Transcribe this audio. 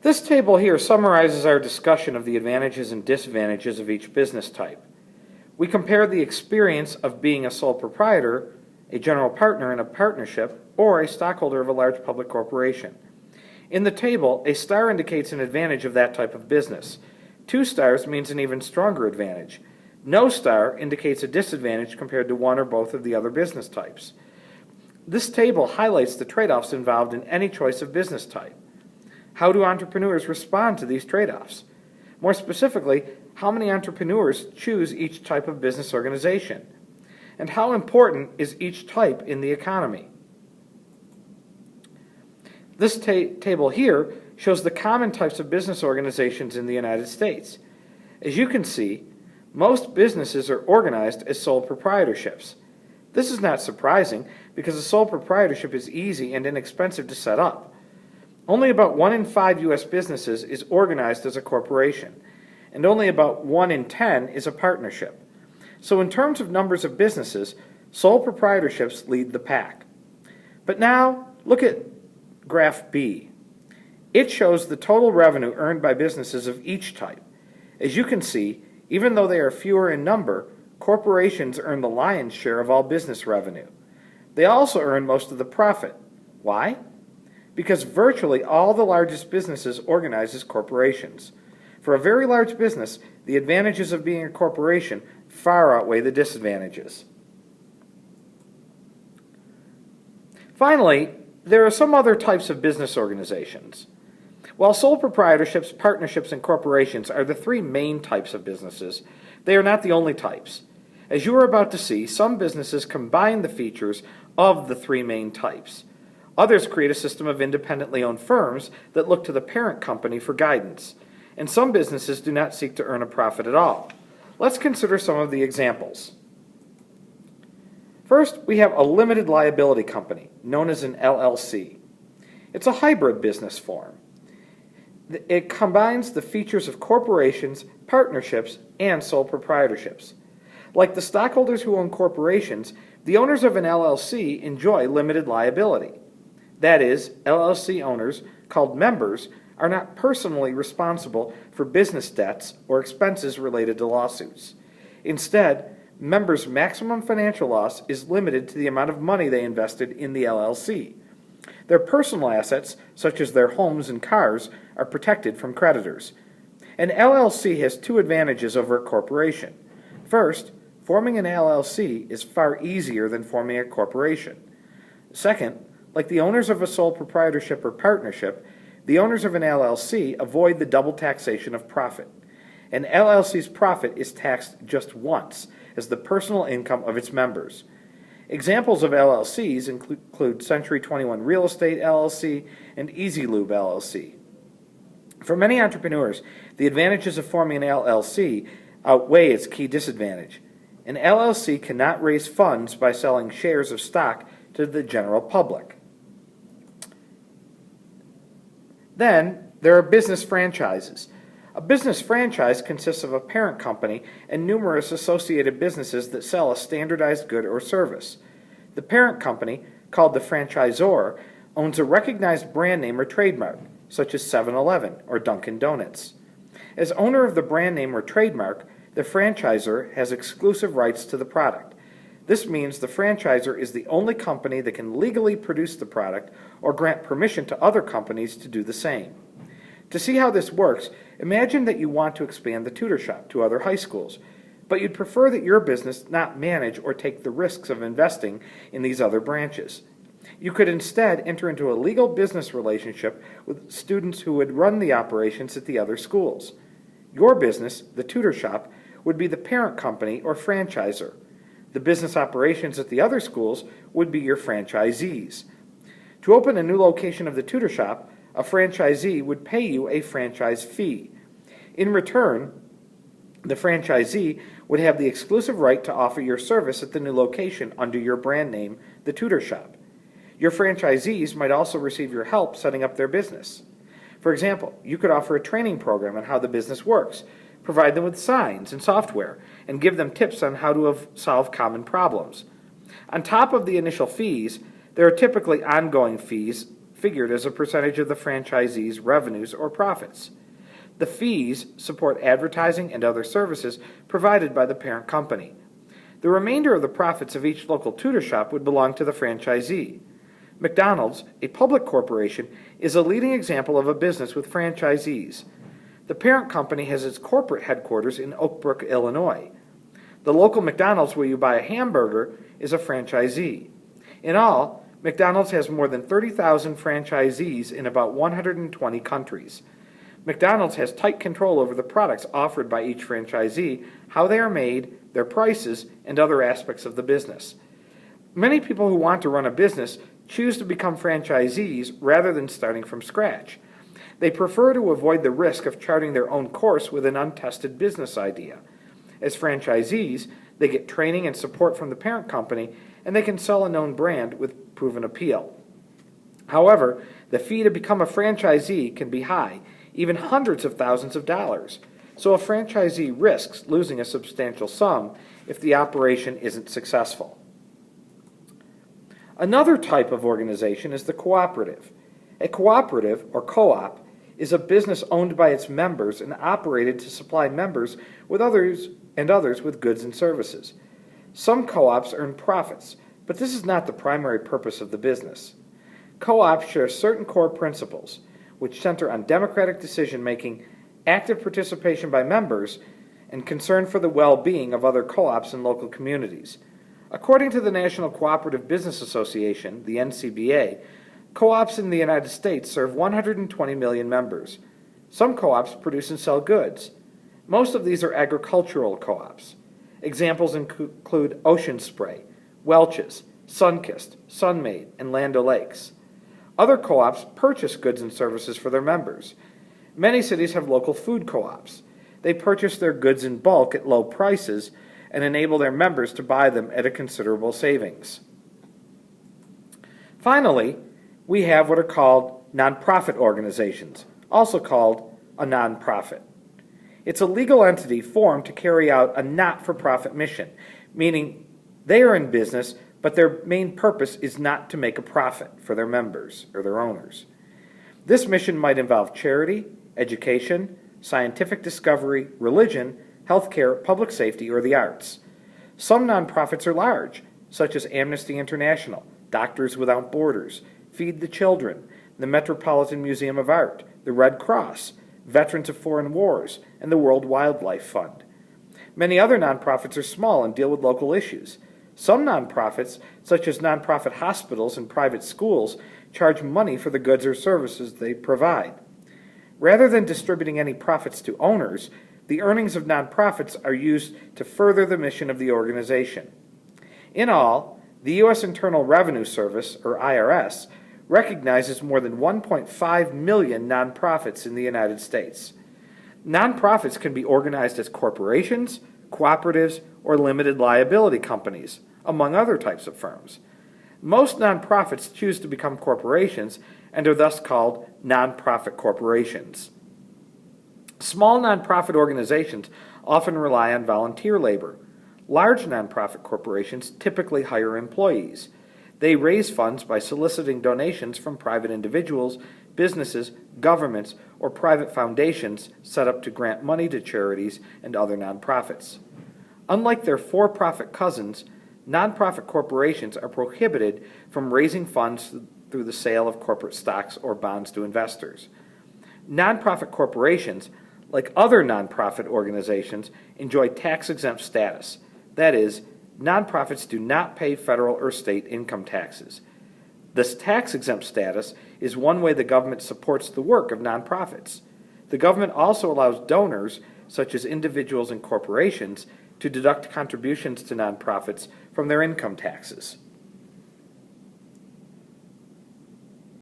This table here summarizes our discussion of the advantages and disadvantages of each business type. We compare the experience of being a sole proprietor, a general partner in a partnership, or a stockholder of a large public corporation. In the table, a star indicates an advantage of that type of business. 2 stars means an even stronger advantage. No star indicates a disadvantage compared to one or both of the other business types. This table highlights the trade-offs involved in any choice of business type. How do entrepreneurs respond to these trade-offs? More specifically, how many entrepreneurs choose each type of business organization? And how important is each type in the economy? This table here shows the common types of business organizations in the United States. As you can see, most businesses are organized as sole proprietorships. This is not surprising because a sole proprietorship is easy and inexpensive to set up. Only about 1 in 5 U.S. businesses is organized as a corporation, and only about 1 in 10 is a partnership. So in terms of numbers of businesses, sole proprietorships lead the pack. But now, look at graph B. It shows the total revenue earned by businesses of each type. As you can see, even though they are fewer in number, corporations earn the lion's share of all business revenue. They also earn most of the profit. Why? Because virtually all the largest businesses organize as corporations. For a very large business, the advantages of being a corporation far outweigh the disadvantages. Finally, there are some other types of business organizations. While sole proprietorships, partnerships, and corporations are the 3 main types of businesses, they are not the only types. As you are about to see, some businesses combine the features of the 3 main types. Others create a system of independently owned firms that look to the parent company for guidance. And some businesses do not seek to earn a profit at all. Let's consider some of the examples. First, we have a limited liability company, known as an LLC. It's a hybrid business form. It combines the features of corporations, partnerships, and sole proprietorships. Like the stockholders who own corporations, the owners of an LLC enjoy limited liability. That is, LLC owners, called members, are not personally responsible for business debts or expenses related to lawsuits. Instead, members' maximum financial loss is limited to the amount of money they invested in the LLC. Their personal assets, such as their homes and cars, are protected from creditors. An LLC has 2 advantages over a corporation. First, forming an LLC is far easier than forming a corporation. Second, like the owners of a sole proprietorship or partnership, the owners of an LLC avoid the double taxation of profit. An LLC's profit is taxed just once as the personal income of its members. Examples of LLCs include Century 21 Real Estate LLC and Easy Lube LLC. For many entrepreneurs, the advantages of forming an LLC outweigh its key disadvantage. An LLC cannot raise funds by selling shares of stock to the general public. Then, there are business franchises. A business franchise consists of a parent company and numerous associated businesses that sell a standardized good or service. The parent company, called the franchisor, owns a recognized brand name or trademark, such as 7-Eleven or Dunkin' Donuts. As owner of the brand name or trademark, the franchisor has exclusive rights to the product. This means the franchisor is the only company that can legally produce the product or grant permission to other companies to do the same. To see how this works, imagine that you want to expand the tutor shop to other high schools, but you'd prefer that your business not manage or take the risks of investing in these other branches. You could instead enter into a legal business relationship with students who would run the operations at the other schools. Your business, the tutor shop, would be the parent company or franchisor. The business operations at the other schools would be your franchisees. To open a new location of the tutor shop, a franchisee would pay you a franchise fee. In return, the franchisee would have the exclusive right to offer your service at the new location under your brand name, the tutor shop. Your franchisees might also receive your help setting up their business. For example, you could offer a training program on how the business works, provide them with signs and software, and give them tips on how to solve common problems. On top of the initial fees, there are typically ongoing fees figured as a percentage of the franchisee's revenues or profits. The fees support advertising and other services provided by the parent company. The remainder of the profits of each local tutor shop would belong to the franchisee. McDonald's, a public corporation, is a leading example of a business with franchisees. The parent company has its corporate headquarters in Oak Brook, Illinois. The local McDonald's where you buy a hamburger is a franchisee. In all, McDonald's has more than 30,000 franchisees in about 120 countries. McDonald's has tight control over the products offered by each franchisee, how they are made, their prices, and other aspects of the business. Many people who want to run a business choose to become franchisees rather than starting from scratch. They prefer to avoid the risk of charting their own course with an untested business idea. As franchisees, they get training and support from the parent company, and they can sell a known brand with proven appeal. However, the fee to become a franchisee can be high, even hundreds of thousands of dollars. So a franchisee risks losing a substantial sum if the operation isn't successful. Another type of organization is the cooperative. A cooperative, or co-op, is a business owned by its members and operated to supply members with others with goods and services. Some co-ops earn profits, but this is not the primary purpose of the business. Co-ops share certain core principles, which center on democratic decision-making, active participation by members, and concern for the well-being of other co-ops in local communities. According to the National Cooperative Business Association, the NCBA, co-ops in the United States serve 120 million members. Some co-ops produce and sell goods. Most of these are agricultural co-ops. Examples include Ocean Spray, Welch's, Sunkist, Sunmade, and Land O'Lakes. Other co-ops purchase goods and services for their members. Many cities have local food co-ops. They purchase their goods in bulk at low prices and enable their members to buy them at a considerable savings. Finally, we have what are called nonprofit organizations, also called a nonprofit. It's a legal entity formed to carry out a not-for-profit mission, meaning they are in business, but their main purpose is not to make a profit for their members or their owners. This mission might involve charity, education, scientific discovery, religion, healthcare, public safety, or the arts. Some nonprofits are large, such as Amnesty International, Doctors Without Borders, Feed the Children, the Metropolitan Museum of Art, the Red Cross, Veterans of Foreign Wars, and the World Wildlife Fund. Many other nonprofits are small and deal with local issues. Some nonprofits, such as nonprofit hospitals and private schools, charge money for the goods or services they provide. Rather than distributing any profits to owners, the earnings of nonprofits are used to further the mission of the organization. In all, the U.S. Internal Revenue Service, or IRS, recognizes more than 1.5 million nonprofits in the United States. Nonprofits can be organized as corporations, cooperatives, or limited liability companies, among other types of firms. Most nonprofits choose to become corporations and are thus called nonprofit corporations. Small nonprofit organizations often rely on volunteer labor. Large nonprofit corporations typically hire employees. They raise funds by soliciting donations from private individuals, businesses, governments, or private foundations set up to grant money to charities and other nonprofits. Unlike their for-profit cousins, nonprofit corporations are prohibited from raising funds through the sale of corporate stocks or bonds to investors. Nonprofit corporations, like other nonprofit organizations, enjoy tax-exempt status. That is, nonprofits do not pay federal or state income taxes. This tax-exempt status is one way the government supports the work of nonprofits. The government also allows donors, such as individuals and corporations, to deduct contributions to nonprofits from their income taxes.